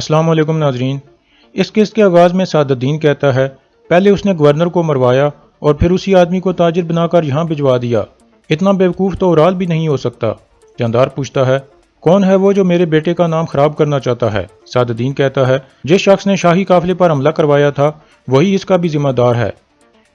अस्सलाम वालेकुम नाजरीन। इस केस के आगाज़ में सादुद्दीन कहता है, पहले उसने गवर्नर को मरवाया और फिर उसी आदमी को ताजिर बनाकर यहाँ भिजवा दिया। इतना बेवकूफ़ तो उराल भी नहीं हो सकता। जानदार पूछता है, कौन है वो जो मेरे बेटे का नाम खराब करना चाहता है? सादुद्दीन कहता है, जिस शख्स ने शाही काफिले पर हमला करवाया था वही इसका भी जिम्मेदार है।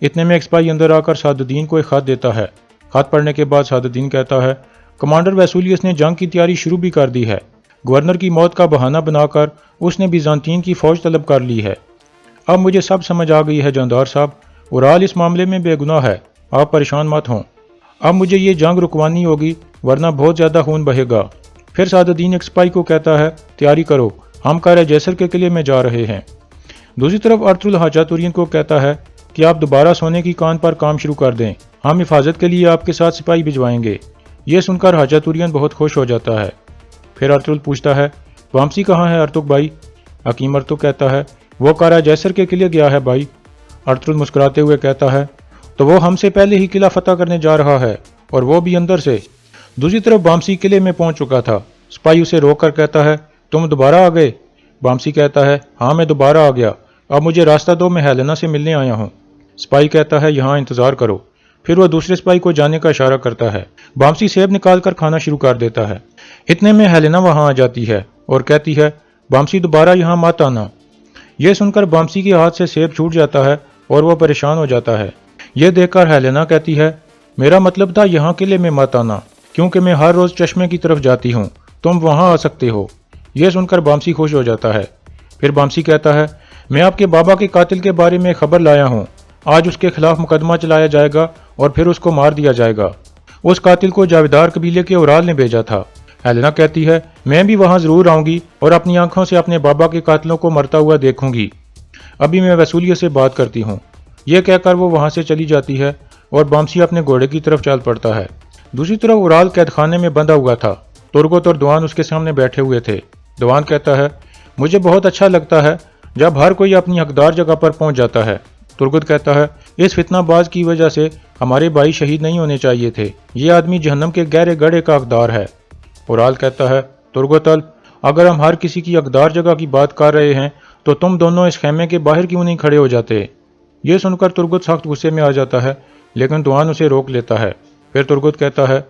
इतने में एक सिपाही अंदर आकर सादुद्दीन को एक खत देता है। खत पढ़ने के बाद सादुद्दीन कहता है, कमांडर वैसूलियस ने जंग की तैयारी शुरू भी कर दी है। गवर्नर की मौत का बहाना बनाकर उसने बिजांतीन की फौज तलब कर ली है। अब मुझे सब समझ आ गई है जानदार साहब, उराल इस मामले में बेगुनाह है, आप परेशान मत हों। अब मुझे ये जंग रुकवानी होगी वरना बहुत ज़्यादा खून बहेगा। फिर सादुद्दीन एक सिपाही को कहता है, तैयारी करो, हम कारा जैसर के किले में जा रहे हैं। दूसरी तरफ अर्तुल हाजातुरियन को कहता है कि आप दोबारा सोने की कान पर काम शुरू कर दें, हम हिफाजत के लिए आपके साथ सिपाही भिजवाएंगे। ये सुनकर हाजातुरियन बहुत खुश हो जाता है। फिर अर्तुल पूछता है, वामसी कहाँ है अर्तुक भाई? हकीम अर्तुक कहता है, वो कारा जैसर के किले गया है भाई। अर्तुल मुस्कुराते हुए कहता है, तो वो हमसे पहले ही किला फतह करने जा रहा है और वो भी अंदर से। दूसरी तरफ वामसी किले में पहुंच चुका था। सिपाही उसे रोक कर कहता है, तुम दोबारा आ गए? वामसी कहता है, हाँ मैं दोबारा आ गया, अब मुझे रास्ता दो, मैं हेलेना से मिलने आया हूँ। सिपाही कहता है, यहाँ इंतजार करो। फिर वह दूसरे सिपाही को जाने का इशारा करता है। वामसी सेब निकाल कर खाना शुरू कर देता है। इतने में हेलेना वहां आ जाती है और कहती है, वामसी दोबारा यहाँ मत आना। यह सुनकर वामसी के हाथ से सेब छूट जाता है और वह परेशान हो जाता है। यह देखकर हेलेना कहती है, मेरा मतलब था यहाँ किले में मत आना, क्योंकि मैं हर रोज चश्मे की तरफ जाती हूँ, तुम वहां आ सकते हो। यह सुनकर वामसी खुश हो जाता है। फिर वामसी कहता है, मैं आपके बाबा के कातिल के बारे में खबर लाया हूँ, आज उसके खिलाफ मुकदमा चलाया जाएगा और फिर उसको मार दिया जाएगा। उस कातिल को जावेदार कबीले के उराल ने भेजा था। हेलेना कहती है, मैं भी वहां जरूर आऊंगी और अपनी आंखों से अपने बाबा के कातिलों को मरता हुआ देखूंगी। अभी मैं वसूलियत से बात करती हूँ। यह कहकर वो वहां से चली जाती है और वामसी अपने घोड़े की तरफ चल पड़ता है। दूसरी तरफ उराल कैदखाने में बंधा हुआ था। तुर्गत और दुआन उसके सामने बैठे हुए थे। दुआन कहता है, मुझे बहुत अच्छा लगता है जब हर कोई अपनी हकदार जगह पर पहुंच जाता है। तुर्गत कहता है, इस फितनाबाज की वजह से हमारे भाई शहीद नहीं होने चाहिए थे। ये आदमी जहन्नम के गहरे गड्ढे का हकदार है। उराल कहता है, तुर्गतल, अगर हम हर किसी की हकदार जगह की बात कर रहे हैं तो तुम दोनों इस खेमे के बाहर क्यों नहीं खड़े हो जाते? ये सुनकर तुर्गत सख्त गुस्से में आ जाता है, लेकिन दुआन उसे रोक लेता है। फिर तुर्गत कहता है,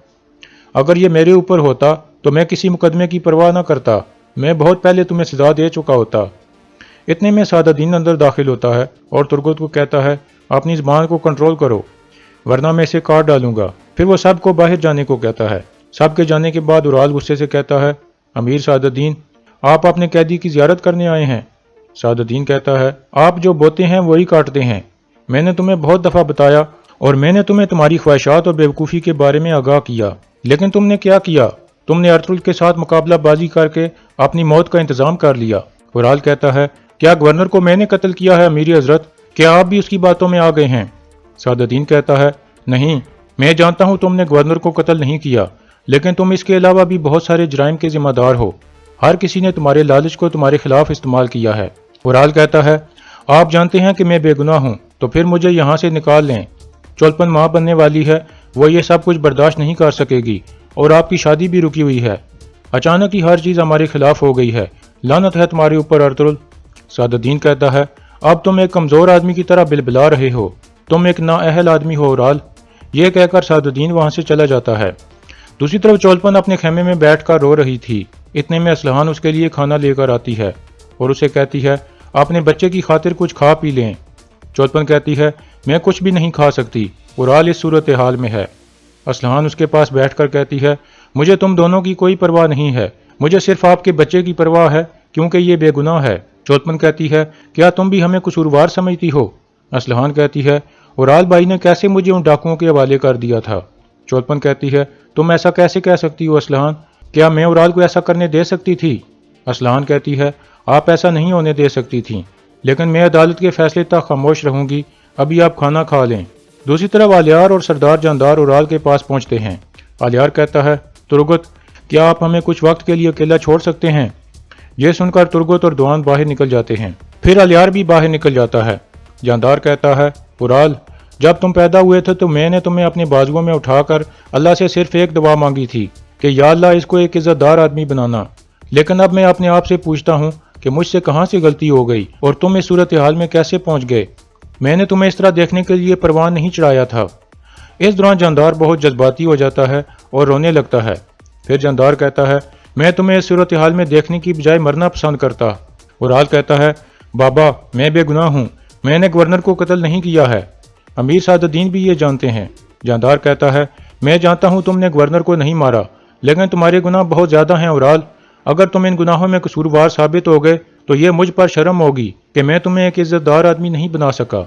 अगर ये मेरे ऊपर होता तो मैं किसी मुकदमे की परवाह न करता, मैं बहुत पहले तुम्हें सजा दे चुका होता। इतने में सादुद्दीन अंदर दाखिल होता है और तुर्गत को कहता है, अपनी ज़बान को कंट्रोल करो वरना मैं इसे काट डालूंगा। फिर वो सबको बाहर जाने को कहता है। सबके जाने के बाद उराल गुस्से से कहता है, अमीर सादुद्दीन, आप अपने कैदी की ज़ियारत करने आए हैं? सादुद्दीन कहता है, आप जो बोते हैं वही काटते हैं। मैंने तुम्हें बहुत दफ़ा बताया और मैंने तुम्हें तुम्हारी ख्वाहिशात और बेवकूफ़ी के बारे में आगाह किया, लेकिन तुमने क्या किया? तुमने अर्तुल के साथ मुकाबला बाजी करके अपनी मौत का इंतजाम कर लिया। उराल कहता है, क्या गवर्नर को मैंने कत्ल किया है अमीर हजरत? क्या आप भी उसकी बातों में आ गए हैं? सादुद्दीन कहता है, नहीं, मैं जानता हूं तुमने गवर्नर को कत्ल नहीं किया, लेकिन तुम इसके अलावा भी बहुत सारे जुराइम के जिम्मेदार हो। हर किसी ने तुम्हारे लालच को तुम्हारे खिलाफ इस्तेमाल किया है। उराल कहता है, आप जानते हैं कि मैं बेगुनाह हूँ, तो फिर मुझे यहाँ से निकाल लें। चोलपन माँ बनने वाली है, वो ये सब कुछ बर्दाश्त नहीं कर सकेगी और आपकी शादी भी रुकी हुई है। अचानक ही हर चीज़ हमारे खिलाफ हो गई है, लानत है तुम्हारे ऊपर अर्तुल। सादुद्दीन कहता है, अब तुम एक कमज़ोर आदमी की तरह बिलबिला रहे हो, तुम एक नाअहल आदमी हो उराल। यह कहकर सादुद्दीन वहां से चला जाता है। दूसरी तरफ चोलपन अपने खेमे में बैठकर रो रही थी। इतने में असलहान उसके लिए खाना लेकर आती है और उसे कहती है, अपने बच्चे की खातिर कुछ खा पी लें। चोलपन कहती है, मैं कुछ भी नहीं खा सकती, उराल इस सूरत हाल में है। असलहान उसके पास बैठकर कहती है, मुझे तुम दोनों की कोई परवाह नहीं है, मुझे सिर्फ आपके बच्चे की परवाह है, क्योंकि ये बेगुनाह है। चोलपन कहती है, क्या तुम भी हमें कसूरवार समझती हो? असलहान कहती है, उराल भाई ने कैसे मुझे उन डाकुओं के हवाले कर दिया था। चोलपन कहती है, तुम ऐसा कैसे कह सकती हो असलहान? क्या मैं उराल को ऐसा करने दे सकती थी? असलहान कहती है, आप ऐसा नहीं होने दे सकती थी, लेकिन मैं अदालत के फैसले तक खामोश रहूंगी, अभी आप खाना खा लें। दूसरी तरफ आलियार और सरदार जानदार उराल के पास पहुंचते हैं। आलियार कहता है, तुर्गत, क्या आप हमें कुछ वक्त के लिए अकेला छोड़ सकते हैं? यह सुनकर तुर्गत और दुआन बाहर निकल जाते हैं। फिर आलियार भी बाहर निकल जाता है। जानदार कहता है, उराल, जब तुम पैदा हुए थे तो मैंने तुम्हें अपने बाजुओं में उठाकर अल्लाह से सिर्फ एक दुआ मांगी थी कि या अल्लाह इसको एक इज्जतदार आदमी बनाना, लेकिन अब मैं अपने आप से पूछता हूँ کہ मुझ से कहां से गलती हो गई और तुम इस सूरत हाल में कैसे पहुंच गए। मैंने तुम्हें इस तरह देखने के लिए परवान नहीं चढ़ाया था। इस दौरान जानदार बहुत जज्बाती हो जाता है और रोने लगता है। फिर जानदार कहता है, मैं तुम्हें इस सूरत हाल में देखने की बजाय मरना पसंद करता। उराल कहता है, बाबा मैं बेगुनाह हूँ, मैंने गवर्नर को कत्ल नहीं किया है। अमीर सादुद्दीन भी ये जानते हैं। जानदार कहता है, मैं जानता हूँ तुमने गवर्नर को नहीं मारा, लेकिन तुम्हारे गुनाह बहुत ज्यादा हैं उराल। अगर तुम इन गुनाहों में कसूरवार साबित हो गए तो ये मुझ पर शर्म होगी कि मैं तुम्हें एक इज्जतदार आदमी नहीं बना सका।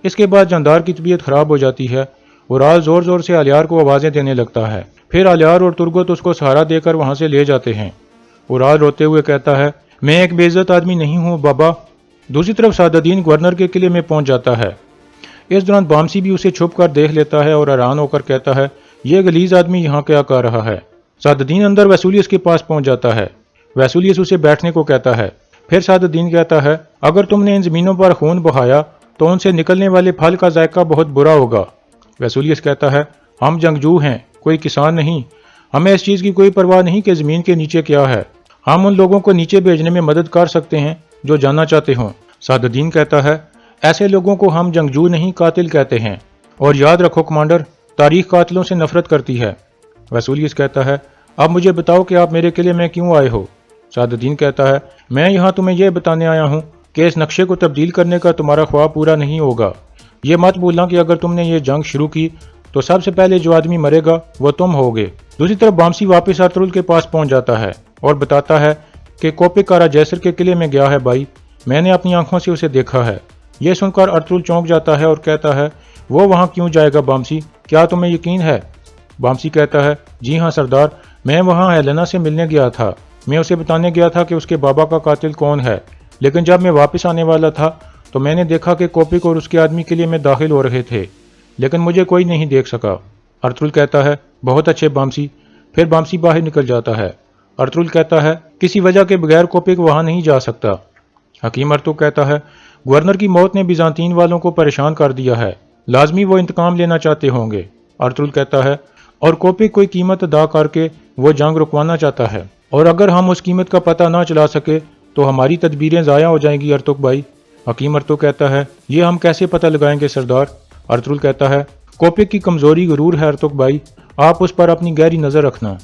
इसके बाद जानदार की तबीयत खराब हो जाती है। उराल जोर जोर से आलियार को आवाजें देने लगता है। फिर आलियार और तुर्गत उसको सहारा देकर वहां से ले जाते हैं। उराल रोते हुए कहता है, मैं एक बेइज्जत आदमी नहीं हूँ बाबा। दूसरी तरफ सादुद्दीन गवर्नर के किले में पहुंच जाता है। इस दौरान बामसी भी उसे छुप कर देख लेता है और हैरान होकर कहता है, ये गलीज आदमी यहाँ क्या कर रहा है। सादुद्दीन अंदर वैसूलियस के पास पहुंच जाता है। वैसूलियस उसे बैठने को कहता है। फिर सादुद्दीन कहता है, अगर तुमने इन जमीनों पर खून बहाया तो उनसे निकलने वाले फल का जायका बहुत बुरा होगा। वैसूलियस कहता है, हम जंगजू हैं, कोई किसान नहीं। हमें इस चीज की कोई परवाह नहीं कि जमीन के नीचे क्या है। हम उन लोगों को नीचे भेजने में मदद कर सकते हैं जो जानना चाहते हों। सादुद्दीन कहता है, ऐसे लोगों को हम जंगजू नहीं कातिल कहते हैं, और याद रखो कमांडर, तारीख कातिलों से नफरत करती है। वैसूलियस कहता है, अब मुझे बताओ कि आप मेरे किले में क्यों आए हो। सादुद्दीन कहता है, मैं यहाँ तुम्हें यह बताने आया हूँ कि इस नक्शे को तब्दील करने का तुम्हारा ख्वाब पूरा नहीं होगा। ये मत भूलना कि अगर तुमने ये जंग शुरू की तो सबसे पहले जो आदमी मरेगा वो तुम होगे। दूसरी तरफ बामसी वापस अर्तुगरुल के पास पहुंच जाता है और बताता है कि कोपिक कारा जैसर के किले में गया है भाई, मैंने अपनी आंखों से उसे देखा है। यह सुनकर अर्तुगरुल चौंक जाता है और कहता है, वो वहां क्यों जाएगा बामसी, क्या तुम्हें यकीन है। बामसी कहता है, जी हाँ सरदार, मैं वहां हेलेना से मिलने गया था। मैं उसे बताने गया था कि उसके बाबा का कातिल कौन है, लेकिन जब मैं वापस आने वाला था तो मैंने देखा कि कोपिक और उसके आदमी किले में दाखिल हो रहे थे, लेकिन मुझे कोई नहीं देख सका। अर्तुगरुल कहता है, बहुत अच्छे बामसी। फिर बामसी बाहर निकल जाता है। अर्तुगरुल कहता है, किसी वजह के बगैर कोपिक वहां नहीं जा सकता। हकीम अर्तुग कहता है, गवर्नर की मौत ने बिजांतीन वालों को परेशान कर दिया है, लाजमी वो इंतकाम लेना चाहते होंगे। अर्तुगरुल कहता है, और कोपिक कोई कीमत अदा करके वो जंग रुकवाना चाहता है, और अगर हम उस कीमत का पता ना चला सके तो हमारी तदबीरें ज़ाया हो जाएंगी अर्तुग भाई। हकीम अर्तुग कहता है, ये हम कैसे पता लगाएंगे सरदार। अर्तुगरुल कहता है, कोपिक की कमजोरी गुरूर है अर्तुग भाई, आप उस पर अपनी गहरी नजर रखना।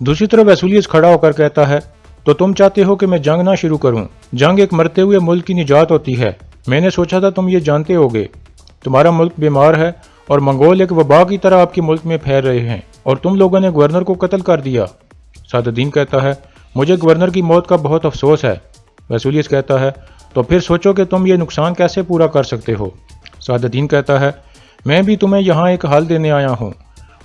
दूसरी तरफ वैसूलियस खड़ा होकर कहता है, तो तुम चाहते हो कि मैं जंग ना शुरू करूं। जंग एक मरते हुए मुल्क की निजात होती है। मैंने सोचा था तुम ये जानते होगे। तुम्हारा मुल्क बीमार है और मंगोल एक वबा की तरह आपके मुल्क में फैल रहे हैं, और तुम लोगों ने गवर्नर को कत्ल कर दिया। सादुद्दीन कहता है, मुझे गवर्नर की मौत का बहुत अफसोस है। वैसूलियस कहता है, तो फिर सोचो कि तुम ये नुकसान कैसे पूरा कर सकते हो। सादुद्दीन कहता है, मैं भी तुम्हें यहाँ एक हाल देने आया हूँ।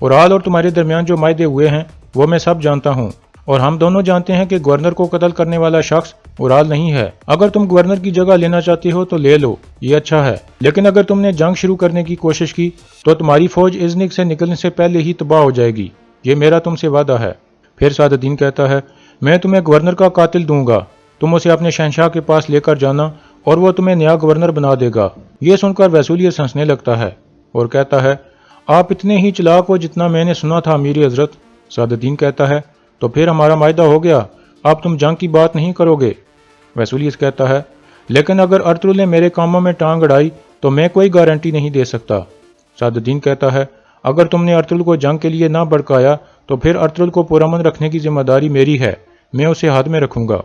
उराल और तुम्हारे दरमियान जो मायदे हुए हैं वो मैं सब जानता हूँ, और हम दोनों जानते हैं कि गवर्नर को कत्ल करने वाला शख्स उराल नहीं है। अगर तुम गवर्नर की जगह लेना चाहते हो तो ले लो, ये अच्छा है, लेकिन अगर तुमने जंग शुरू करने की कोशिश की तो तुम्हारी फौज इज़्निक से निकलने से पहले ही तबाह हो जाएगी। ये मेरा तुमसे वादा है। फिर सादुद्दीन कहता है, मैं तुम्हें गवर्नर का कातिल दूंगा, तुम उसे अपने शहंशाह के पास लेकर जाना और वो तुम्हें नया गवर्नर बना देगा। ये सुनकर वैसूलियस हंसने लगता है और कहता है, आप इतने ही चालाक हो जितना मैंने सुना था अमीर हजरत। सादुद्दीन कहता है, तो फिर हमारा मायदा हो गया, अब तुम जंग की बात नहीं करोगे। वैसूलियस कहता है, लेकिन अगर अर्तुगरुल ने मेरे कामों में टांग अड़ाई तो मैं कोई गारंटी नहीं दे सकता। सादुद्दीन कहता है, अगर तुमने अर्तुगरुल को जंग के लिए ना भड़काया तो फिर अर्तुगरुल को पुरअमन रखने की जिम्मेदारी मेरी है, मैं उसे हाथ में रखूंगा।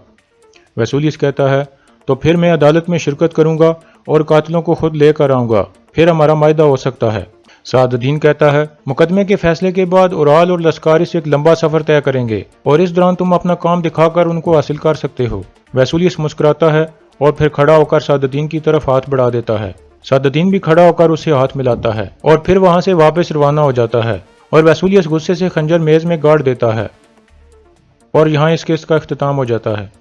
वैसूलियस कहता है, तो फिर मैं अदालत में शिरकत करूंगा और कातिलों को खुद लेकर आऊंगा, फिर हमारा मायदा हो सकता है। सादुद्दीन कहता है, मुकदमे के फैसले के बाद उराल और लश्कारिस एक लंबा सफर तय करेंगे और इस दौरान तुम अपना काम दिखाकर उनको हासिल कर सकते हो। वैसूलियस मुस्कुराता है और फिर खड़ा होकर सादुद्दीन की तरफ हाथ बढ़ा देता है। सादुद्दीन भी खड़ा होकर उसे हाथ मिलाता है और फिर वहां से वापस रवाना हो जाता है, और वैसूलियस गुस्से से खंजर मेज में गाड़ देता है। और यहाँ इस केस का इख्तिताम हो जाता है।